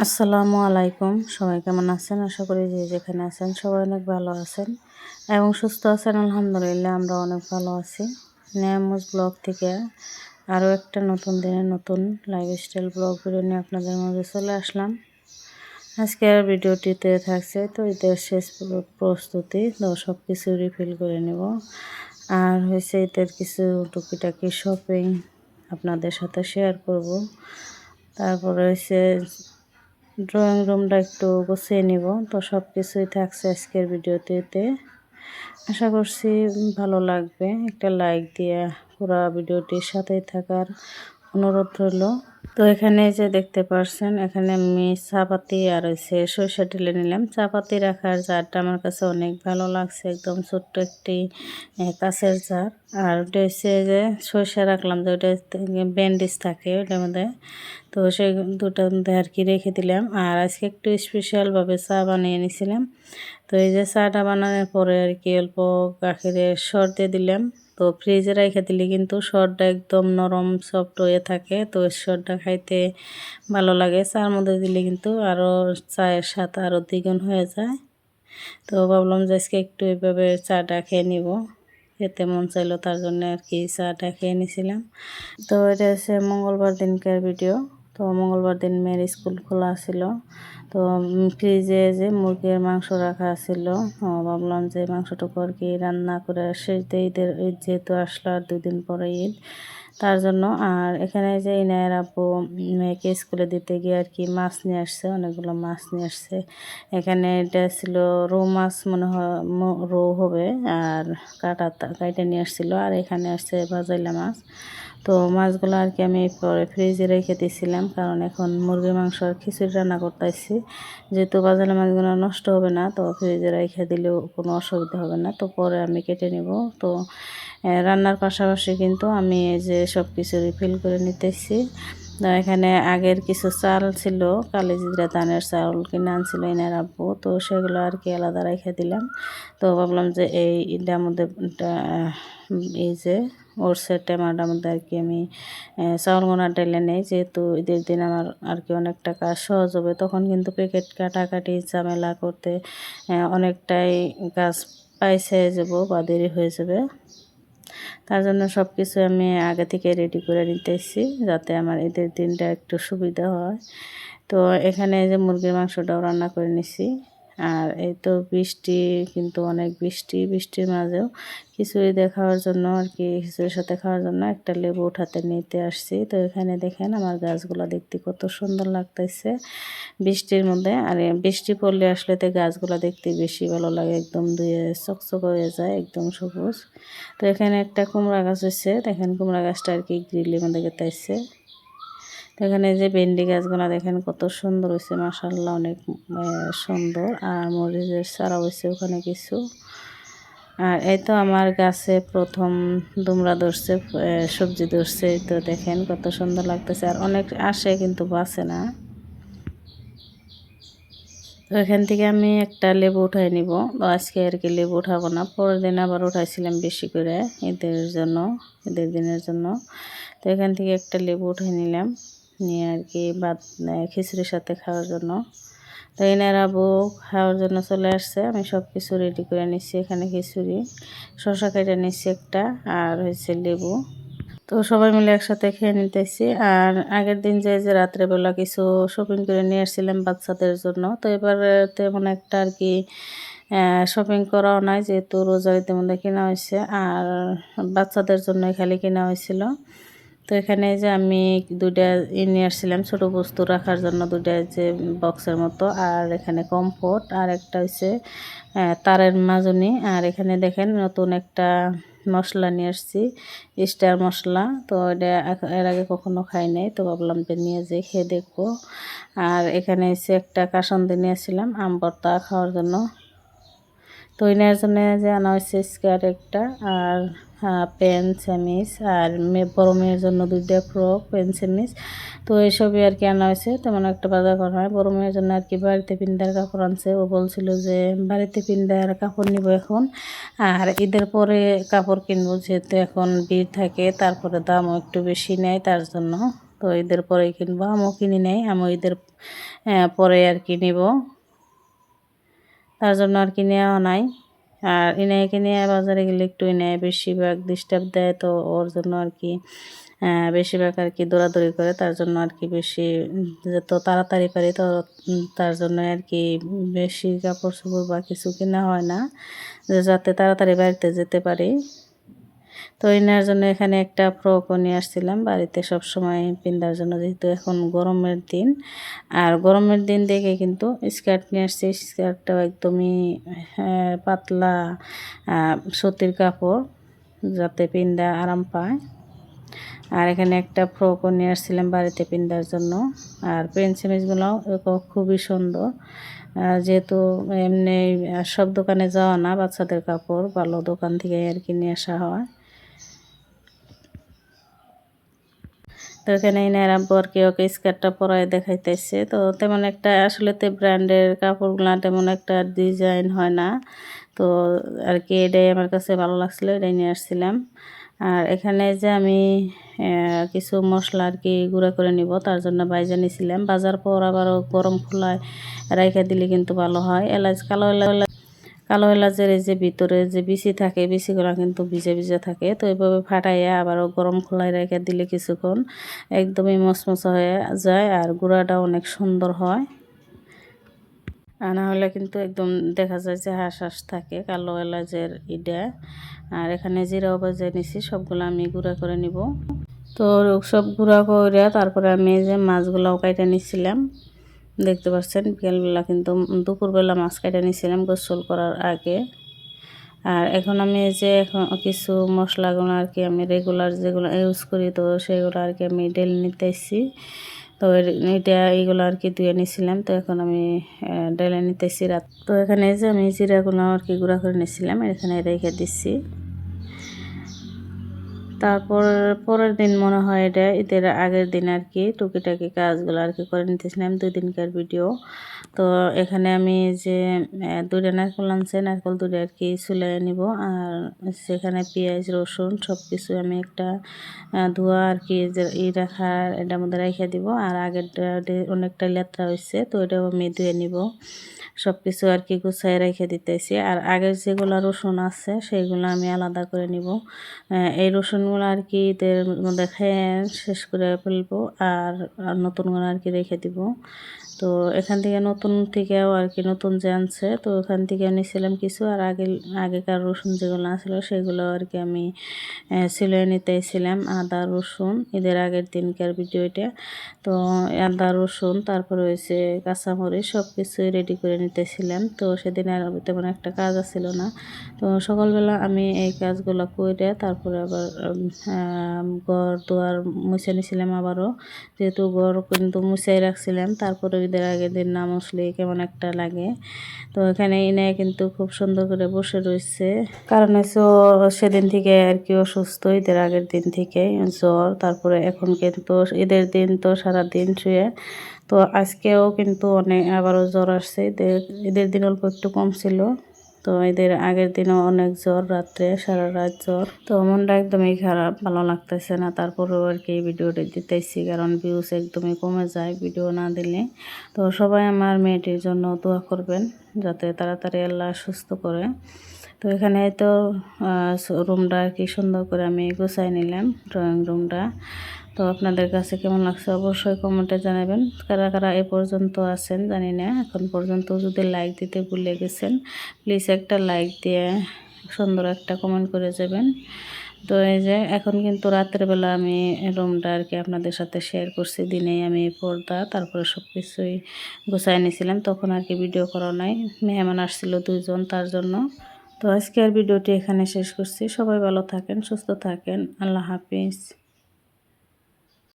আসসালামু আলাইকুম। সবাই কেমন আছেন? আশা করি যে যেখানে আছেন সবাই অনেক ভালো আছেন এবং সুস্থ আছেন। আলহামদুলিল্লাহ আমরা অনেক ভালো আছি। নিয়ামুজ ব্লগ থেকে আরও একটা নতুন দিনে নতুন লাইফস্টাইল ব্লগ ভিডিও নিয়ে আপনাদের মাঝে চলে আসলাম। আজকের ভিডিওটিতে থাকছে তো ঈদের শেষ প্রস্তুতি, তো সব কিছু রিফিল করে নেব। আর হয়েছে ঈদের কিছু টুকিটাকি শপিং আপনাদের সাথে শেয়ার করব। তারপরে হয়েছে ড্রয়িং রুমটা একটু গুছিয়ে নিব। তো সব কিছুই থাকছে আজকের ভিডিওটিতে। আশা করছি ভালো লাগবে। একটা লাইক দিয়ে পুরো ভিডিওটির সাথেই থাকার অনুরোধ রইল। তো এখানে যে দেখতে পাচ্ছেন, এখানে আমি চাপাতি আর হচ্ছে সরিষা ঢেলে নিলাম। চাপাতি রাখার জারটা আমার কাছে অনেক ভালো লাগছে, একদম ছোট্ট একটি কাঁচের জার। আর ওটা হচ্ছে যে সরিষা রাখলাম, যে ওটা ব্যান্ডেজ থাকে ওটার মধ্যে, তো সেই দুটার মধ্যে আর কি রেখে দিলাম। আর আজকে একটু স্পেশালভাবে চা বানিয়ে নিয়েছিলাম। তো এই যে চাটা বানানোর পরে আর কি অল্প গাখিরের সর দিয়ে দিলাম। তো ফ্রিজে রেখে দিলে কিন্তু সরটা একদম নরম সফট হয়ে থাকে, তো সরটা খাইতে ভালো লাগে। চার মধ্যে দিলে কিন্তু আরও চায়ের স্বাদ আরও দ্বিগুণ হয়ে যায়। তো ভাবলাম যে আজকে একটু এইভাবে চাটা খেয়ে নিব, খেতে মন চাইলো, তার জন্য আর কি চাটা খেয়ে নিয়েছিলাম। তো এটা হচ্ছে মঙ্গলবার দিনকার ভিডিও। তো মঙ্গলবার দিন মেয়ের স্কুল খোলা ছিল, তো ফ্রিজে যে মুরগির মাংস রাখা ছিল, ভাবলাম যে মাংসটুকু আর কি রান্না করে শেষ দিয়ে ঈদের ঈদ যেহেতু আসলো আর 2 দিন পরে ঈদ, তার জন্য। আর এখানে যে ইনায়ের আপু মেয়েকে স্কুলে দিতে গিয়ে আর কি মাছ নিয়ে আসছে, অনেকগুলো মাছ নিয়ে আসছে। এখানে এটা ছিল রৌ মাছ, মনে হয় রৌ হবে, আর কাইটা নিয়ে আসছিল। আর এখানে আসছে ভাজাইলা মাছ। তো মাছগুলো আর কি আমি পরে ফ্রিজে রেখে দিয়েছিলাম, কারণ এখন মুরগির মাংস আর খিচুড়ি রান্না করতেছি। যেহেতু ভাজাইলা মাছগুলো নষ্ট হবে না, তো ফ্রিজে রেখে দিলেও কোনো অসুবিধা হবে না। তো পরে আমি কেটে নিব। তো রান্নার পাশাপাশি কিন্তু আমি এই যে সব কিছু রিফিল করে নিতেছি। এখানে আগের কিছু চাল ছিল, কালিজিরা ধানের চাল কিনে আনছিল এনার আব্বু, তো সেগুলো আর কি আলাদা রেখে দিলাম। তো ভাবলাম যে এইটার মধ্যে এই যে ওরসের টেমাটার মধ্যে আর কি আমি চাউলগুনা ঢেলে নেই, যেহেতু ঈদের দিন আমার আর কি অনেকটা কাজ সহজ হবে। তখন কিন্তু প্যাকেট কাটাকাটি ঝামেলা করতে অনেকটাই কাজ পাইছে যাব বা দেরি হয়ে যাবে। তার জন্য সব কিছু আমি আগে থেকে রেডি করে নিতেছি, যাতে আমার ঈদের দিনটা একটু সুবিধা হয়। তো এখানে যে মুরগির মাংসটাও রান্না করে নিছি। আর এই তো বৃষ্টি, কিন্তু অনেক বৃষ্টির মাঝেও খিচুড়ি দিয়ে খাওয়ার জন্য আর কি, খিচুড়ির সাথে খাওয়ার জন্য একটা লেবু উঠাতে নিতে আসছি। তো এখানে দেখেন আমার গাছগুলো দেখতে কত সুন্দর লাগতেছে বৃষ্টির মধ্যে। আর বৃষ্টি পড়লে আসলে তো গাছগুলো দেখতে বেশি ভালো লাগে, একদম ধুয়ে চকচক হয়ে যায়, একদম সবুজ। তো এখানে একটা কুমড়া গাছ হচ্ছে, দেখেন কুমড়া গাছটা আর কি গ্রিলের মধ্যে গেতাইছে। তো এখানে যে ভেন্ডি গাছগুলো দেখেন কত সুন্দর হয়েছে, মাশাআল্লাহ অনেক সুন্দর। আর মরিচের চারা হয়েছে ওখানে কিছু। আর এই তো আমার গাছে প্রথম দুমড়া ধরছে, সবজি ধরছে। তো দেখেন কত সুন্দর লাগতেছে। আর অনেক আসে কিন্তু বাঁচে না। তো এখান থেকে আমি একটা লেবু উঠাই নিব। তো আজকে আর কি লেবু উঠাবো না, পরের দিন আবার উঠাইছিলাম বেশি করে ঈদের জন্য, ঈদের দিনের জন্য। তো এখান থেকে একটা লেবু উঠাই নিলাম, নিয়ে আর কি ভাত খিচুড়ির সাথে খাওয়ার জন্য। তো এনারা বউ খাওয়ার জন্য চলে আসছে, আমি সব কিছু রেডি করে নিচ্ছি। এখানে খিচুড়ি, শসা কেটে নিচ্ছি একটা, আর হয়েছে লেবু। তো সবাই মিলে একসাথে খেয়ে নিতেছি। আর আগের দিন যে রাত্রেবেলা কিছু শপিং করে নিয়ে আসছিলাম বাচ্চাদের জন্য, তো এবার তেমন একটা আর কি শপিং করাও নাই, যেহেতু রোজার ইতিমধ্যে কেনা হয়েছে। আর বাচ্চাদের জন্য খালি কেনা হয়েছিল। তো এখানে যে আমি দুইটা নিয়ে আসছিলাম ছোটো বস্তু রাখার জন্য, দুইটা যে বক্সের মতো। আর এখানে কমফোর্ট, আর একটা হচ্ছে তারের মাজনি। আর এখানে দেখেন নতুন একটা মশলা নিয়ে আসছি, স্টার মশলা। তো এটা এর আগে কখনো খাই নাই, তো ভাবলাম যে নিয়ে যেয়ে খেয়ে দেখবো। আর এখানে এসে একটা কাসন্দি নিয়েছিলাম আম ভর্তা খাওয়ার জন্য। তো এনার জন্য যে আনা হয়েছে স্কার্ট একটা, আর প্যান্ট সেমিস, আর বড় মেয়ের জন্য দুইটা ফ্রক প্যান্ট সেমিস। তো এইসবই আর কি আনা হয়েছে, তেমন একটা বাজার করা হয়। বড় মেয়ের জন্য আর কি বাড়িতে পিন্দার কাপড় আনছে, ও বলছিল যে বাড়িতে পিন্দার কাপড় নিব এখন, আর ঈদের পরে কাপড় কিনবো, যেহেতু এখন ভিড় থাকে, তারপরে দামও একটু বেশি নেয়, তার জন্য। তো ঈদের পরেই কিনবো, আমিও কিনি নাই, আমি ঈদের পরে আর কি নিব, তার জন্য আর কি নেওয়া নাই। আর ইনায়কে নিয়ে বাজারে গেলে একটু ইনায় বেশিরভাগ ডিস্টার্ব দেয়, তো ওর জন্য আর কি বেশিরভাগ আর কি দৌড়াদৌড়ি করে, তার জন্য আর কি বেশি যত তাড়াতাড়ি পারি তো তার জন্য আর কি বেশি কাপড় চোপড় বা কিছু কেনা হয় না, যাতে তাড়াতাড়ি বাড়িতে যেতে পারি। তো এনার জন্য এখানে একটা ফ্রকও নিয়ে আসছিলাম বাড়িতে সব সময় পিন্ধার জন্য, যেহেতু এখন গরমের দিন। আর গরমের দিন দেখে কিন্তু স্কার্ট নিয়ে আসছি, স্কার্টটাও একদমই পাতলা সুতির কাপড়, যাতে পিন্ধা আরাম পায়। আর এখানে একটা ফ্রকও নিয়ে আসছিলাম বাড়িতে পিন্ধার জন্য। আর প্রিন্ট সিমিজগুলো খুবই সুন্দর, যেহেতু এমনি সব দোকানে যাওয়া না, বাচ্চাদের কাপড় ভালো দোকান থেকে আর কি নিয়ে আসা হয়। তো এখানে এনার আব্বু আর কি ওকে স্কার্টটা পরায় দেখাইতেছে। তো তেমন একটা আসলে তো ব্র্যান্ডের কাপড়গুলো তেমন একটা ডিজাইন হয় না, তো আর কি এটাই আমার কাছে ভালো লাগছিলো, এটাই নিয়ে আসছিলাম। আর এখানে যে আমি কিছু মশলা আর কি গুঁড়া করে নিব, তার জন্য বাইজা নিয়েছিলাম। বাজার পর আবারও গরম খোলায় রাইখা দিলে কিন্তু ভালো হয়। এলাচ, কালো এলাচের এই যে ভিতরে যে বিচি থাকে, বিচিগুলো কিন্তু ভিজে ভিজে থাকে, তো এইভাবে ফাটাইয়া আবারও গরম খোলায় রেখে দিলে কিছুক্ষণ একদমই মচমচা হয়ে যায়, আর গুঁড়াটা অনেক সুন্দর হয়। আর না হলে কিন্তু একদম দেখা যায় যে হাঁস হাঁস থাকে কালো এলাচের ইডা। আর এখানে জিরাও বাজে নিছি, সবগুলো আমি গুঁড়া করে নিব। তো সব গুঁড়া করে তারপরে আমি যে মাছগুলাও কাইটা নিছিলাম, দেখতে পাচ্ছেন বিকেলবেলা কিন্তু দুপুরবেলা মাছ কাইটা নিছিলাম গোসল করার আগে। আর এখন আমি এখন কিছু মশলাগুলো আর কি আমি রেগুলার যেগুলো ইউজ করি, তো সেগুলো আর কি আমি ডেলি নিতেছি। তো এইগুলো আর কি ধুয়ে নিছিলাম, তো এখন আমি ডেলে নিতেছি রাত। তো এখানে যে আমি জিরাগুলো আর কি গুঁড়া করে নিছিলাম, এখানে রেখে দিচ্ছি। তারপর পরের দিন মনে হয় এটা ঈদের আগের দিন আর কি টুকিটাকি কাজগুলো আর কি করে নিতেছিলাম, 2 দিনকার ভিডিও। তো এখানে আমি যে 2টা নারকেল আনছে, নারকেল 2টা আর কি চুলাই নিব। আর সেখানে পেঁয়াজ রসুন সব কিছু আমি একটা ধোয়া আর কি যে রাখার এটার মধ্যে রেখে দিব। আর আগেরটা অনেকটা লেত্রা হয়েছে, তো এটাও আমি ধুয়ে নিব। সব কিছু আর কি গুছাই রেখে দিতেছি। আর আগের যেগুলো রসুন আছে সেগুলো আমি আলাদা করে নিব। এই রসুনগুলো আর কি এদের মধ্যে খেয়ে শেষ করে ফেলবো, আর নতুনগুলো আর কি রেখে দিব। তো এখান থেকে নতুন থেকেও আর কি নতুন যে আনছে, তো ওখান থেকে নিয়েছিলাম কিছু। আর আগেকার রসুন যেগুলো আসলো সেগুলো আর কি আমি সিলিয়ে নিতেছিলাম। আদা রসুন ঈদের আগের দিনকার ভিডিও এটা। তো আদা রসুন তারপরে হয়েছে কাঁচামরিচ সব কিছুই রেডি করে নিতেছিলাম। তো সেদিন আর তেমন একটা কাজ ছিল না, তো সকালবেলা আমি এই কাজগুলো করে তারপরে আবার ঘর দুয়ার মুছে নিয়েছিলাম আবারও, যেহেতু ঘর কিন্তু মুছাই রাখছিলাম। তারপরে ঈদের আগের দিন না মুছলে কেমন একটা লাগে। তো এখানে এনে কিন্তু খুব সুন্দর করে বসে রয়েছে, কারণ হচ্ছে সেদিন থেকে আর কি অসুস্থ, ঈদের আগের দিন থেকে জ্বর। তারপরে এখন কিন্তু ঈদের দিন তো সারাদিন শুয়ে, তো আজকেও কিন্তু অনেক আবারও জ্বর আসছে। ঈদের দিন অল্প একটু কম ছিল, তো এদের আগের দিনও অনেক জ্বর, রাত্রে সারা রাত জ্বর। তো মনটা একদমই খারাপ, ভালো লাগতেছে না। তারপরেও আর কি ভিডিওটা দিতেছি, কারণ ভিউজ একদমই কমে যায় ভিডিও না দিলে। তো সবাই আমার মেয়েটির জন্য দোয়া করবেন যাতে তাড়াতাড়ি আল্লাহ সুস্থ করে। তো এখানে তো রুমটা আর কি সুন্দর করে আমি গুছাই নিলাম, ড্রয়িং রুমটা। তো আপনাদের কাছে কেমন লাগছে অবশ্যই কমেন্টে জানাবেন। কারা কারা এ পর্যন্ত আছেন জানি না, এখন পর্যন্ত যদি লাইক দিতে ভুলে গেছেন প্লিজ একটা লাইক দিয়ে সুন্দর একটা কমেন্ট করে যাবেন। তো এই যে এখন কিন্তু রাতের বেলা আমি রুমটা আর কি আপনাদের সাথে শেয়ার করছি, দিনেই আমি পর্দা তারপরে সব কিছুই গুছাই নিয়েছিলাম, তখন আর কি ভিডিও করা নাই, মেহমান আসছিল 2 জন তার জন্য। তো আজকে আর ভিডিওটি এখানে শেষ করছি। সবাই ভালো থাকেন, সুস্থ থাকেন, আল্লাহ হাফিজ।